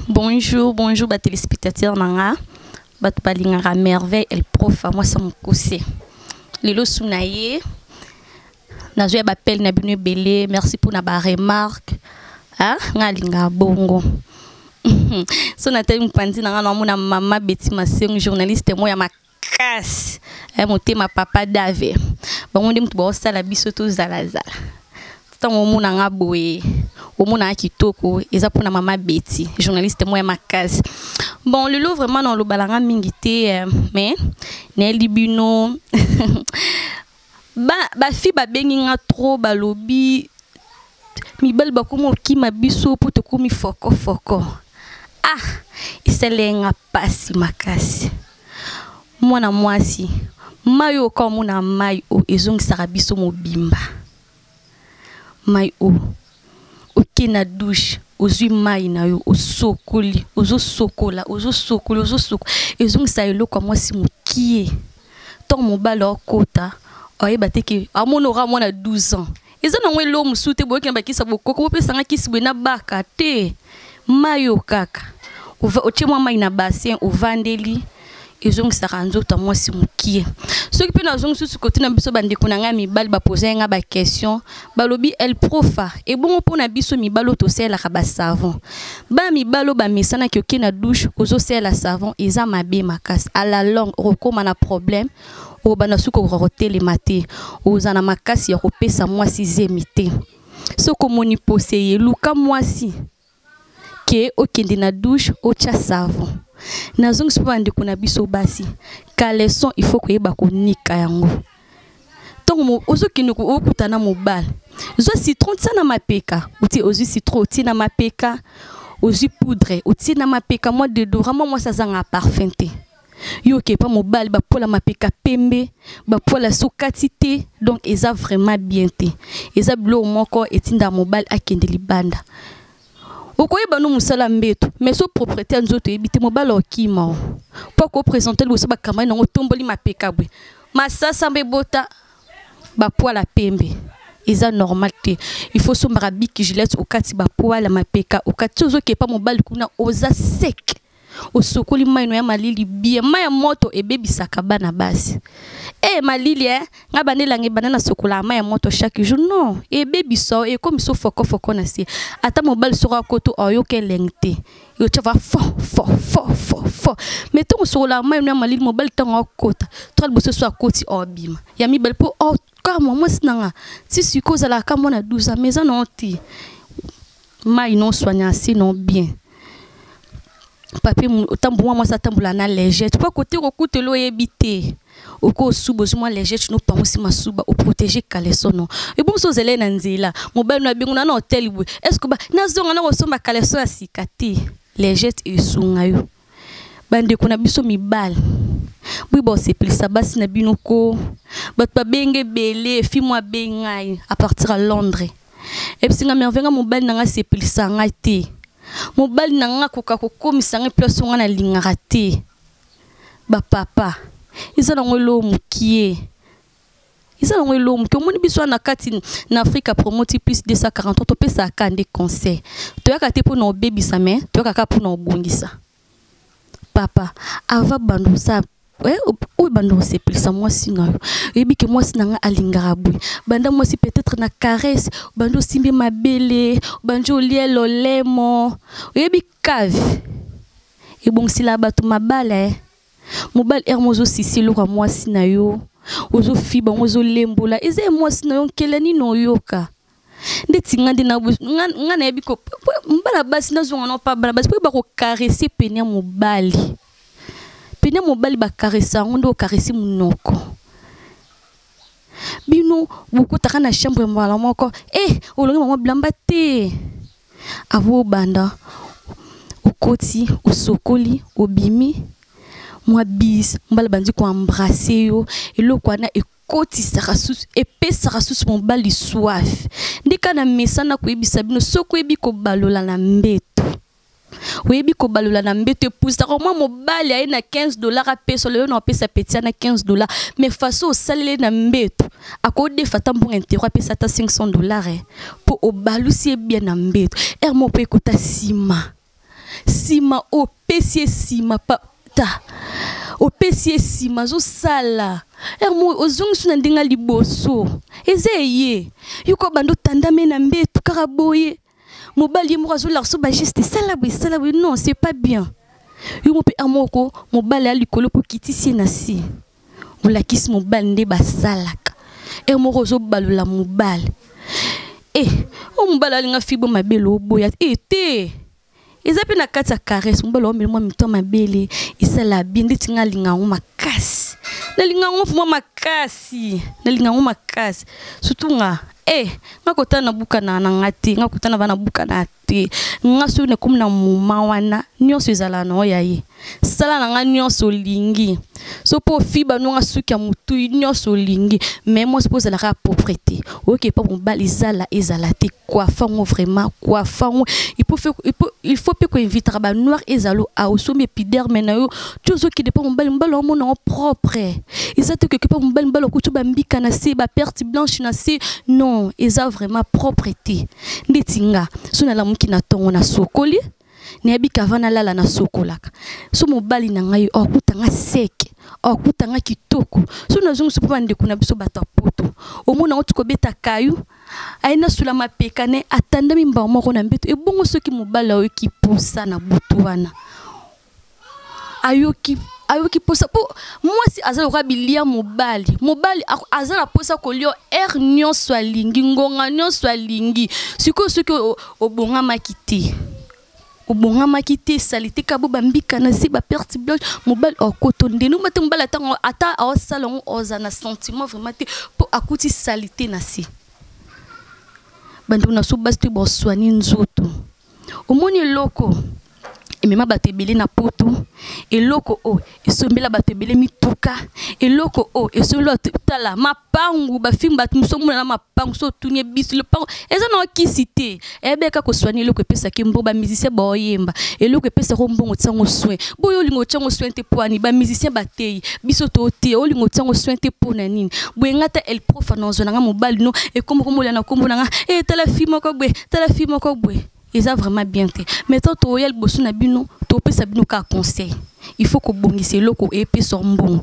Bonjour, bonjour, téléspectateurs nanga. Balingara merveille, elle prof, moi ça me cousse. Lelo Sounaye, Nazoya Bapel Nabinu Belé, merci pour na remarque. Ah, ngalinga bongo. So Nathalie Mpandi nanga na mona mama Betty Maseng, journaliste moi ya makasi. Moté ma papa Dave. Bon on dit mtu ba sala biso to zalazala. Tant mona nga boye. Omona kitoko eza pour na mama Betty, journaliste moi ya makasi. Bon, le lot vraiment dans le balanga mingité, mais Nelly Bino, ba fi ba benginga trop ba lobby, mi bel ba komo ki ma biso pour te komi foko. Ah, iselenga pasi makasi. Mwana mwasi, mayo ko mona mayo ezong sarabiso mobimba. Mayo oke na douche. Ozui mai na yo osokoli ozo sokola ezong sa elo kwa mwasi mukie ton mobala okota oyeba te ke amonora mwana 12 ans eza na ngwe lo musute boye ke bakisa bokoko pesa nga kisibwe na baka te mayo kaka oche mwa mai na bassin ovandeli ezong sa ranzo ta mwasi mukie ce qui peut na zong susu côté na biso bande kunanga mibali ba poser nga ba question balobi el profa et bon pour na biso mibalo to sela ka ba savon ba mibalo ba mesana ki oke na douche ozo sela savon eza mabe makasi à la longue okoma na problème o bana suko rote le maté ozana makasi ya kopesa mwasi zemité soko moni poseye luka mwasi ke okende na douche ocha savon nazong spande kuna biso basi caleçon il faut que yeba ko nika yango tongo ozo kinuko okutana mobile zo citron tsana mapeka uti ozo citron uti na mapeka ozo poudre uti na mapeka moi déodorant moi ça zanga parfum te yo ke pa mobile ba pola mapeka pembe ba pola sokatité donc eza vraiment bien te eza blo moko etinda mobile akende libanda okoyeba no musala mbeto mais so propriétaire nzoto ebité mobala okima po ko présenter le ba kamai na otomboli mapeka bwe masasa mbebota ba poala pembe eza normal te il faut so marabiki gilette okati ba poala mapeka okati ozo kepa mobali kuna oza sec osokoli mai no ya malili bien mai moto ebebisaka bana basi malili nga bandelange banana sokola mai moto chaque jour non ebebiso e comme so foko na si ata mobile sera koto oyoke lengte yo tava fo mais to sokola mai no ya malili mobile tango kota to alboso so akoti obima ya mi bel po kama moi sinanga si sikoza la kama na 12 ans mais non ti mai non soigna si non bien papier tambouma moi ça tamboula na léger tu peux côté recoute lo ebité oko subo moi léger tu no pa moi si masuba o protéger caleçon non et bon so zele na nzela mobile na bingu na hotel est-ce que ba na zonga na kosomba caleçon asikati léger esunga yo bande kuna biso mibal oui bon c'est plus ça basi na binoko bat pa benge belé fi moi bengai à partir à Londres et puis nga mervenga mobile na nga c'est plus ça ngati mobali nanga koka kokomisa nga place nga na lingara te ba papa isa na ngolo mukie omoni biso na kati na Afrika promote plus 240 to pesa kande conseil to yaka te pour no baby sa mais to yaka pour no bongisa papa ava bando sa o bando c'est plus ça moi sino ebi ke moi sinanga alingara bui banda moi si peut-être na caresse bando simbi mabele banjo lielo lemo ebi cave e bon si la batu mabale mobile hermoso sisilo kwa moi sinayo ozo fiba ozo lembola eze moi sinayo kelani no yoka ndeti ngandi na ngana ebi ko mbala basi na zonga no pa bala basi ba ko caresser penia mobali penia mobali ba caressa ndo caresse munoko bino buku taka na chambre mbala moko olongi mama blamba te avo banda okoti osokoli obimi moi bis mbala bandi ko embrasser yo eloko na ekoti sarasus sarasus mobali soif ndika na mesana ko ebisa bino soko ebi ko balola na mbeto webi ko balula na mbete pousa comment mobali a na $15 a peso le no pesa petit na $15 mais façon au salé na mbeto akode fata mbongo intero pesa ta $500 pour au balusi bien na mbeto er mo pe kota sima sima opesi sima ta opesi sima zo sala mo ozungu suna ndinga liboso ezeye yuko bando tandame na mbetu karaboye mobali mo zo larso ba geste sala oui non c'est pas bien yo mo pe amoko mobali ali kolo po kitisi na si ola kis mobali nde basalaka mo zo balula mobali o mobali ali nga fibo mabelo boya te ezapi na kati ya caresse mobali omele mwa mito mabele isala bien nde tinga linga ngo makasi na linga ngo fuma makasi surtout nga nga kota na buka na ngati nga kota na bana buka na te nga so ne comme na muma wana nyonso ezala na oyaye sala na nga nyonso lingi so po fiba no nga suki ya mutu nyonso lingi mais moi suppose la propreté OK pas mobali ezala te coiffant vraiment coiffant il faut pe ko inviter ba noir ezalo a osomi epiderme na yo toujours qui dépend mobali o mona propre ezate que pas mobali ko tu ba mbika na se ba perte blanche na se non eza vraiment propreté ndetinga so na la muki na tongo na sokoli ne abika vana lala na sokolaka so mobali na ngai okutanga seke okutanga kitoko so na zungu so pande kuna biso bata poto omona otuko beta kayu aina sula mapeka ne atanda mimba moko na mbeto ebongo soki mobali oki posa na butu wana ayoki posa po mwasi azala okabilia mobali azala posa kolio nyonso alingi ngonga nyonso alingi siko soki obonga makite salité kabo bambika na si ba perte blanche mobali okotonde no mate mobali ata o salon ozana sentiment vraiment te po akuti salité na si bandu na so basti bo soigner nzoto omoni loko emema batebele na poto eloko esombela batebele mituka eloko esombela tala mapangu bafimba batumsomuna na mapangu so tunye biso le pangu eza na kisite ebeka ko soigner eloko epesa kimbo ba musicien ba oyemba eloko epesa ko mbongo tsango soin boyo lingo tsango soin te poani ba musicien batei biso to te olingo tsango soin te pona nini bwengata el prof anonzo na mobali no ekombo komola na kombo na tala fimo ko bwe ils ont vraiment bien fait. Mais tant que tu as le bossou na bino, tu peux savoir qu'un conseil. Il faut que bon c'est loko et puis son bon.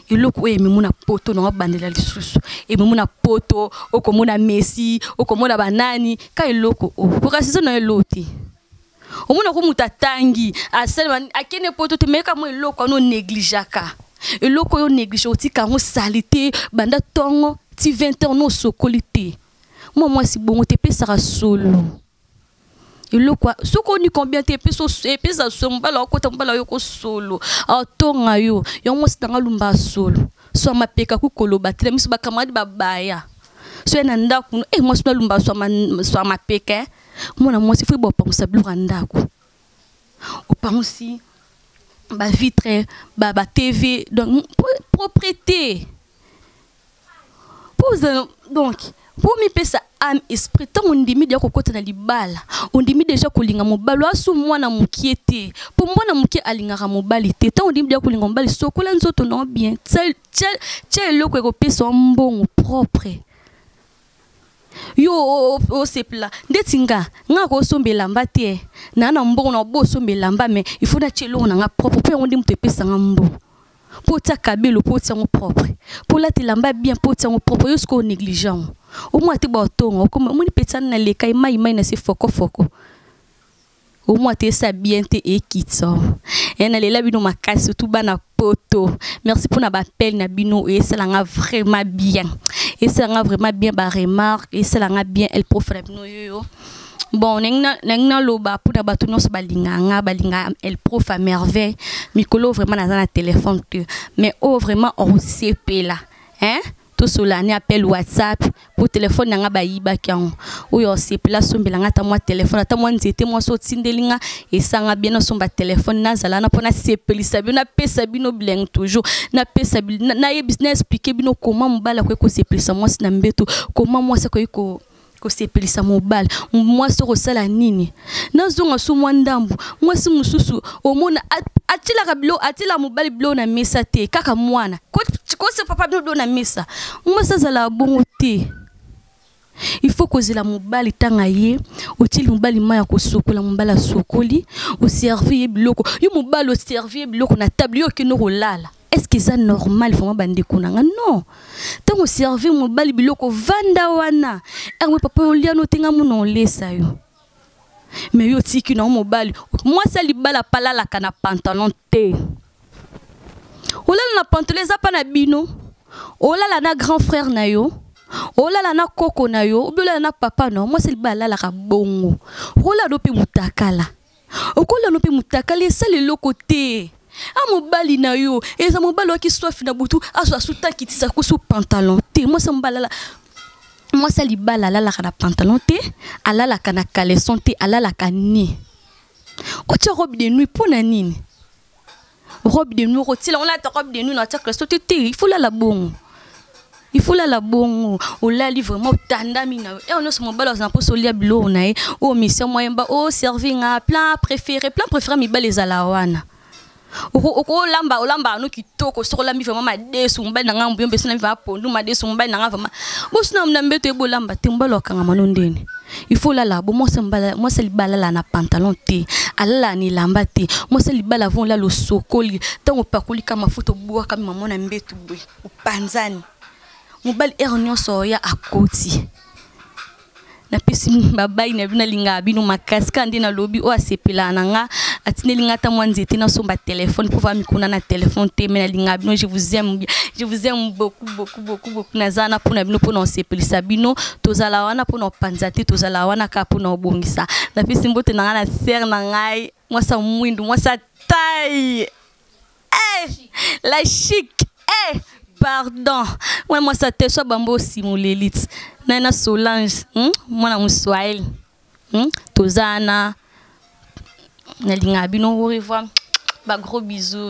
Et loko et memuna poto na bandela lisusu. Et memuna poto o comme na Messi, o comme na banani, ka loko pour assis na loti. O mona ko mutatangi, a selman akene poto te meka mo loko no négligaka. Et loko yo néglige oti ka ngo salité banda tongo ti 20 ans no sokolité. Moi si bon te pesara solo. Ilo kwa soko ni combien te peso epesa somba la kota mbala yo ko solo atonga yo mo sitanga lumba solo so mapeka ku koloba tele miso bakamadi babaya so ena ndaku mo sitanga lumba so mapeka mona mo si fu bo pangusa biloko ndaku opangusi ba vitre ba TV donc propreté pose donc pour mi pesa am esprit tant on dimi déjà kokota na libala on dimi déjà kolinga mobalo asu mwana mukiete pour mwana muki alingaka mobali te tant on dimi déjà kolinga mobali sokola nzoto non bien tche loko ko pesa mbongo propre yo o sepla ndetinga nga ko sombela mbate na mbongo na bo sombela mba mais il faut na tche loko na nga propre pe on dimi te pesa mbongo pour ta kabelo pour ta propre pour la te lamba bien pour ta propre yo sko négligent au moins te batongo comme on petana na le kai mai na se foko au moins te sa bien te ekitso et na le la bino makasi tout bana poto merci pour na appel na bino et ça langa vraiment bien et ça langa vraiment bien ba remarque et ça langa bien elle profite bino yo bon nengna loba pour na batuno so balinga elle prof à merveille mikolo vraiment na téléphone mais vraiment on CP là hein tout cela ni appel WhatsApp pour téléphone nga bayiba kyan oyo c'est place sombela ngata moi téléphone ata moi nzete moi so tindelinga et sanga bien so ba téléphone na zala na pona sepelisa bino na pesa bino bleng toujours na pesa na ye business expliquer bino comment mbala ko sepelisa moi na mbeto comment moi ça ko sepelisa mobile moi so ko sala nini na zonga so moi ndambu moi si mususu omona atila kablo atila mobile blo na mesa te kaka mwana ko se papa blo na mesa moi ça zala bongo te Il faut causer la mobali tangaye, otili mobali maya ko sokola mobala sokoli, o servir biloko. Yo mobali o servir biloko na table yo ke no rolala. Est-ce que c'est normal vraiment bande konanga? Non. Tant o servir mobali biloko vanda wana. Erwe papa olia no tenga muno lesa yo. Mais yo tiki na mobali. Moi ça libala pala la kana pantalon te. Olala na pantalon za pa na bino. Olala na grand frère na yo. Olala na koko na yo. Olala na papa no. Moi c'est libala la ka bongo. Olala no pe mutakala. Okola no pe mutakala ça le lokote. A mobali na yo. Et ça mobali qui soit fina butu. Aso asuta kitisa kusu pantalon te. Moi ça mobala la. Moi ça libala la la kana pantalon te. Ala la kana caleçon te. Ala la kani. Ocha robe de nuit pour nanine. Robe de nuit, on a ta robe de nuit, on a ta il faut la bon. Il faut la bon. On la livre vraiment tandamina. Et on a ce mobile dans un peu solia blo on a. Oh mission moyen ba oh serving à plein préféré mi ba les alawana. O lamba no kitoko sur la mi vraiment ma desu mba na ngambu yombe sina va pondu ma desu mba na ngava. Bo sina mnambeto ebo lamba timbalo kanga manondeni. Il faut la bon moi c'est libala la na pantalon te ala ni lamba te moi c'est libala vont la lo sokoli tant on pakoli kama photo boa kama maman na mbetu boy o panzani mobile ernion soya akoti na pesi babai na bina linga bino makaska ndina lobby o asepela nanga atine linga ta mwanzete na somba téléphone pour voir mikuna na téléphone te mais na linga bino je vous aime beaucoup nazana pour na bino pour na sepelisa bino tozala wana pour na panzate tozala wana ka pour na bongisa na pesi mbote na na ser na ngai moi ça mwindu moi ça taille la chic pardon moi ça te soit bambo simulelite na Solange moi na Mswahili tozana na linga bino au revoir ba gros bisous.